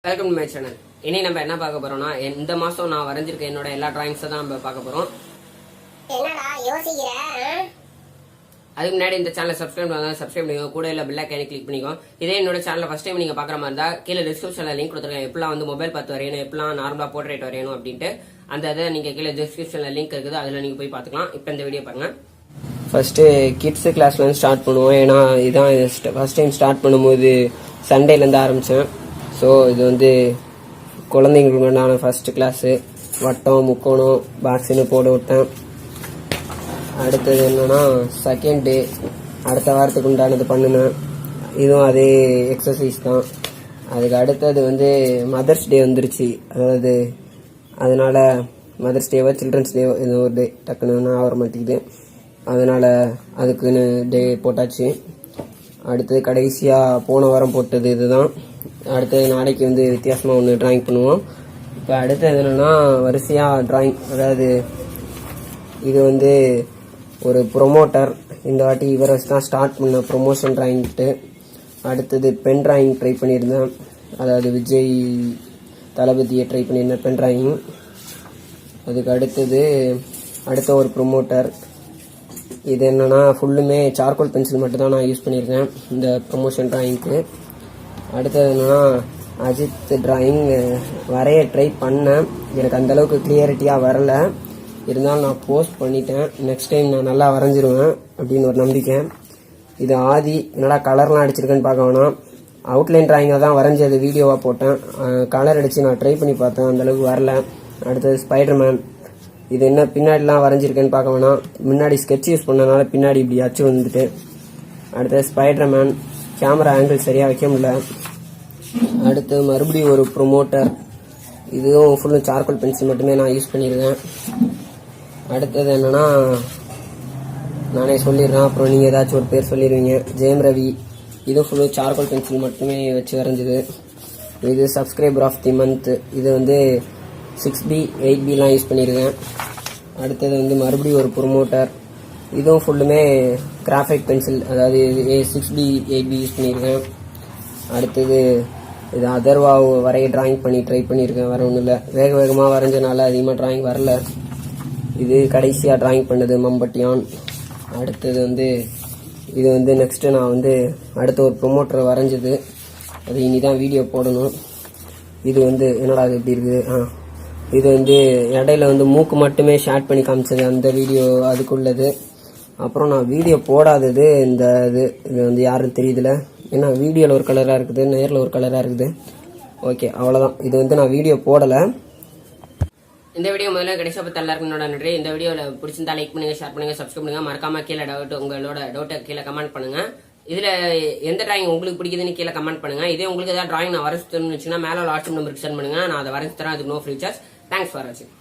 Welcome to my channel. இனி நம்ம என்ன பார்க்க போறோம்னா, இந்த மாசம் நான் வரைஞ்சிருக்க என்னோட எல்லா டிராயிங்ஸை தான் நம்ம பார்க்க போறோம். என்னடா யோசிக்கிற? அதுக்கு முன்னாடி இந்த சேனலை சப்ஸ்கிரைப் பண்ணிக்கோ, கூட இல்ல பெல் ஐகானை கிளிக் பண்ணிக்கோ. இதே என்னோட சேனலை ஃபர்ஸ்ட் டைம் நீங்க பாக்குற மாதிரி இருந்தா கீழே டிஸ்கிரிப்ஷன்ல லிங்க் கொடுத்துருக்கேன். எப்பலாம் வந்து மொபைல் பார்த்து வரையணும், எப்பலாம் நார்மலா போர்ட்ரேட் வரையணும் அப்படின்ட்டு அந்த இதை நீங்க கீழே டிஸ்கிரிப்ஷன்ல லிங்க் இருக்குது, அதுல நீங்க போய் பாத்துக்கலாம். இப்போ இந்த வீடியோ பாருங்க. ஃபர்ஸ்ட் கிட்ஸ் கிளாஸ்ல இருந்து ஸ்டார்ட் பண்ணுவோம். ஏன்னா இதான் ஃபர்ஸ்ட் டைம் ஸ்டார்ட் பண்ணும்போது சண்டேல இருந்து ஆரம்பிச்சேன். ஸோ இது வந்து குழந்தைங்களுக்கு நான் ஃபர்ஸ்ட் கிளாஸு வட்டம் முக்கோணம் பாக்ஸுன்னு போட விட்டேன். அடுத்தது என்னன்னா செகண்ட் டே, அடுத்த வாரத்துக்கு உண்டானது பண்ணினேன். இதுவும் அதே எக்ஸசைஸ் தான். அதுக்கு அடுத்தது வந்து மதர்ஸ் டே வந்துருச்சு. அதாவது அதனால மதர்ஸ் டேவா சில்ட்ரன்ஸ் டே இது ஒரு டே டக்குன்னு ஆக மாட்டேங்குது. அதனால அதுக்குன்னு டே போட்டாச்சு. அடுத்தது கடைசியாக போன வாரம் போட்டது இதுதான். அடுத்தது நாளைக்கு வந்து வித்தியாசமாக ஒன்று டிராயிங் பண்ணுவோம். இப்போ அடுத்தது என்னென்னா வரிசையாக டிராயிங், அதாவது இது வந்து ஒரு ப்ரொமோட்டர். இந்த வாட்டி இவரை தான் ஸ்டார்ட் பண்ண ப்ரொமோஷன் டிராயிங்ட்டு. அடுத்தது பென் டிராயிங் ட்ரை பண்ணியிருந்தேன். அதாவது விஜய் தளபதியை ட்ரை பண்ணியிருந்தேன் பென் டிராயிங். அதுக்கு அடுத்த ஒரு ப்ரொமோட்டர். இது என்னன்னா ஃபுல்லுமே சார்கோல் பென்சில் மட்டும் தான் நான் யூஸ் பண்ணியிருக்கேன் இந்த ப்ரொமோஷன் டிராயிங்க்கு. அடுத்தது என்னன்னா அஜித் டிராயிங் வரைய ட்ரை பண்ணேன். எனக்கு அந்தளவுக்கு கிளியரிட்டியாக வரல. இருந்தாலும் நான் போஸ்ட் பண்ணிட்டேன். நெக்ஸ்ட் டைம் நான் நல்லா வரைஞ்சிருவேன் அப்படின்னு ஒரு நம்பிக்கை. இது ஆதி. என்னடா கலர்லாம் அடிச்சிருக்கேன்னு பார்க்க வேணாம். அவுட்லைன் டிராயிங்காக தான் வரைஞ்சது வீடியோவாக போட்டேன். கலர் அடித்து நான் ட்ரை பண்ணி பார்த்தேன், அந்தளவுக்கு வரல. அடுத்தது ஸ்பைடர்மேன். இது என்ன பின்னாடிலாம் வரைஞ்சிருக்கேன்னு பார்க்க வேணாம். முன்னாடி ஸ்கெட்ச் யூஸ் பண்ணனால பின்னாடி இப்படி அச்சு வந்துட்டு. அடுத்தது ஸ்பைடர்மேன். கேமரா ஆங்கிள் சரியாக வைக்க முடியல. அடுத்து மறுபடியும் ஒரு ப்ரொமோட்டர். இதுவும் ஃபுல்லும் சார்கோல் பென்சில் மட்டுமே நான் யூஸ் பண்ணியிருக்கேன். அடுத்தது என்னன்னா நானே சொல்லிடுறேன், அப்புறம் நீங்கள் ஏதாச்சும் ஒரு பேர் சொல்லிடுவீங்க. ஜெயம் ரவி. இதுவும் ஃபுல்லும் சார்கோல் பென்சில் மட்டுமே வச்சு வரைஞ்சிது. இது சப்ஸ்கிரைபர் ஆஃப் தி மந்த். இது வந்து 6B 8Bலாம் யூஸ் பண்ணியிருக்கேன். அடுத்தது வந்து மறுபடியும் ஒரு ப்ரொமோட்டர். இதுவும் ஃபுல்லுமே கிராஃபைட் பென்சில், அதாவது 6B 8B யூஸ் பண்ணியிருக்கேன். அடுத்தது இது அதர்வா வரைய டிராயிங் பண்ணி ட்ரை பண்ணியிருக்கேன். வேறு ஒன்றும் இல்லை, வேகமாக வரைஞ்சனால அதிகமாக டிராயிங் வரல. இது கடைசியாக டிராயிங் பண்ணது மம்பட்டியான். அடுத்தது வந்து இது வந்து நெக்ஸ்ட்டு நான் வந்து அடுத்த ஒரு ப்ரொமோட்டர் வரைஞ்சது. அது இனி தான் வீடியோ போடணும். இது வந்து என்னடா அது எப்படி இருக்குது, இது வந்து இடையில வந்து மூக்கு மட்டுமே ஷேர் பண்ணி காமிச்சது அந்த வீடியோ, அதுக்குள்ளது. அப்புறம் நான் வீடியோ போடாதது இந்த இது வந்து யாரும் தெரியுதுல. ஏன்னா வீடியோவில் ஒரு கலராக இருக்குது, நேரில் ஒரு கலராக இருக்குது. ஓகே, அவ்வளோதான். இது வந்து நான் வீடியோ போடலை. இந்த வீடியோ முதல்ல கடைசியாக பார்த்து எல்லாருக்கும் என்னோட நன்றி. இந்த வீடியோவில் பிடிச்சிருந்தா லைக் பண்ணுங்க, ஷேர் பண்ணுங்க, சப்ஸ்கிரைப் பண்ணுங்க. மறக்காம கீழே உங்களோட டவுட்டை கீழே கமெண்ட் பண்ணுங்க. இதுல எந்த டிராயிங் உங்களுக்கு பிடிக்குதுன்னு கீழே கமெண்ட் பண்ணுங்க. இதே உங்களுக்கு ஏதாவது டிராயிங் நான் வரைச்சு தரணும்னு வச்சுன்னா மேலே வாட்ஸ்அப் நம்பருக்கு சென்ட் பண்ணுங்க, நான் அதை வரைச்சு தரேன். அதுக்கு no free charge. Thanks for வாட்சிங்.